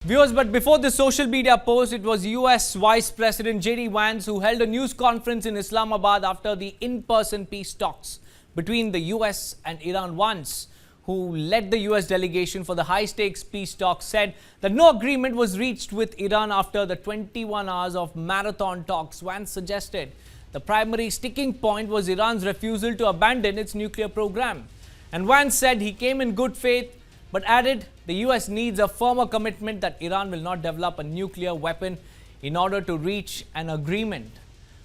Viewers, but before the social media post, it was US Vice President JD Vance who held a news conference in Islamabad after the in-person peace talks between the US and Iran. Vance, who led the US delegation for the high-stakes peace talks, said that no agreement was reached with Iran after the 21 hours of marathon talks. Vance suggested the primary sticking point was Iran's refusal to abandon its nuclear program. And Vance said he came in good faith, but added the US needs a firmer commitment that Iran will not develop a nuclear weapon in order to reach an agreement.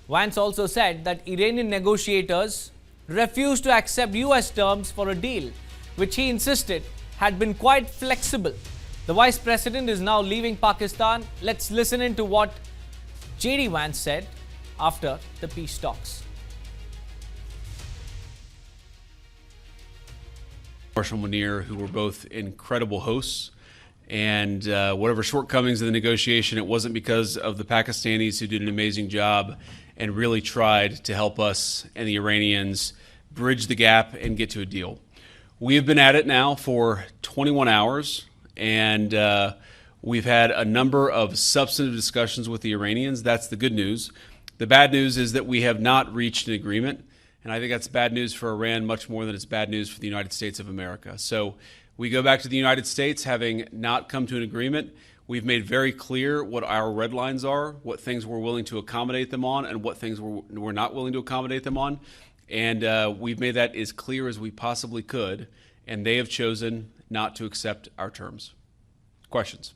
Vance also said that Iranian negotiators refused to accept US terms for a deal, which he insisted had been quite flexible. The Vice President is now leaving Pakistan. Let's listen into what JD Vance said after the peace talks. Marshal Munir, who were both incredible hosts, and whatever shortcomings in the negotiation, it wasn't because of the Pakistanis, who did an amazing job and really tried to help us and the Iranians bridge the gap and get to a deal. We have been at it now for 21 hours, and we've had a number of substantive discussions with the Iranians. That's the good news. The bad news is that we have not reached an agreement. And I think that's bad news for Iran much more than it's bad news for the United States of America. So we go back to the United States having not come to an agreement. We've made very clear what our red lines are, what things we're willing to accommodate them on, and what things we're not willing to accommodate them on. And we've made that as clear as we possibly could. And they have chosen not to accept our terms. Questions?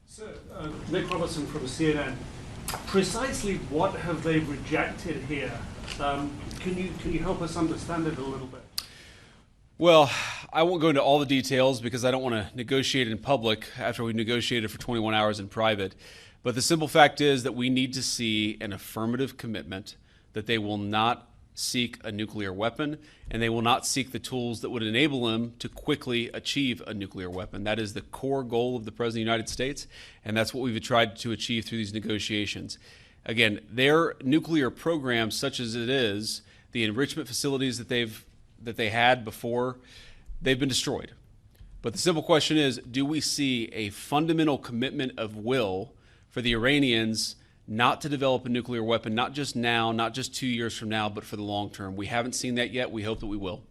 Sir, Nick Robertson from CNN. Precisely what have they rejected here? Can you help us understand it a little bit? Well, I won't go into all the details because I don't want to negotiate in public after we've negotiated for 21 hours in private. But the simple fact is that we need to see an affirmative commitment that they will not seek a nuclear weapon, and they will not seek the tools that would enable them to quickly achieve a nuclear weapon. That is the core goal of the President of the United States, and that's what we've tried to achieve through these negotiations. Again, their nuclear program, such as it is, the enrichment facilities that they had before, they've been destroyed. But the simple question is, do we see a fundamental commitment of will for the Iranians not to develop a nuclear weapon, not just now, not just 2 years from now, but for the long term? We haven't seen that yet. We hope that we will.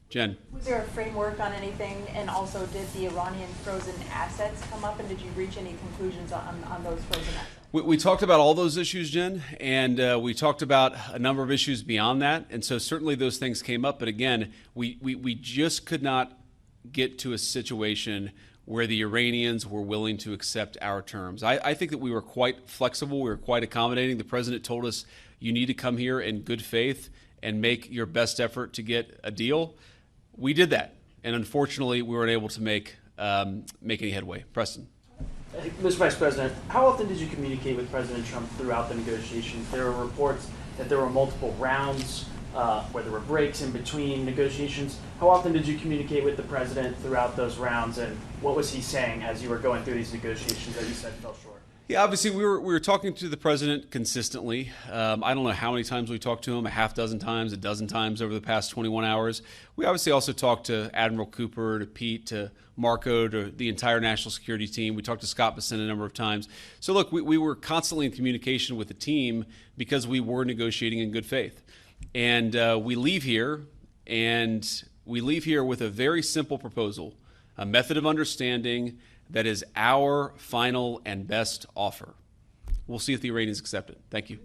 Jen. Was there a framework on anything? And also, did the Iranian frozen assets come up? And did you reach any conclusions on those frozen assets? We talked about all those issues, Jen, and we talked about a number of issues beyond that. And so certainly those things came up. But again, we just could not get to a situation where the Iranians were willing to accept our terms. I think that we were quite flexible. We were quite accommodating. The president told us, you need to come here in good faith and make your best effort to get a deal. We did that. And unfortunately, we weren't able to make any headway. Preston. Mr. Vice President, how often did you communicate with President Trump throughout the negotiations? There were reports that there were multiple rounds where there were breaks in between negotiations. How often did you communicate with the president throughout those rounds, and what was he saying as you were going through these negotiations that you said fell short? Yeah, obviously we were talking to the president consistently. I don't know how many times we talked to him, a half dozen times, a dozen times over the past 21 hours. We obviously also talked to Admiral Cooper, to Pete, to Marco, to the entire national security team. We talked to Scott Bessent a number of times. So look, we were constantly in communication with the team because we were negotiating in good faith. And we leave here with a very simple proposal, a method of understanding that is our final and best offer. We'll see if the Iranians accept it. Thank you.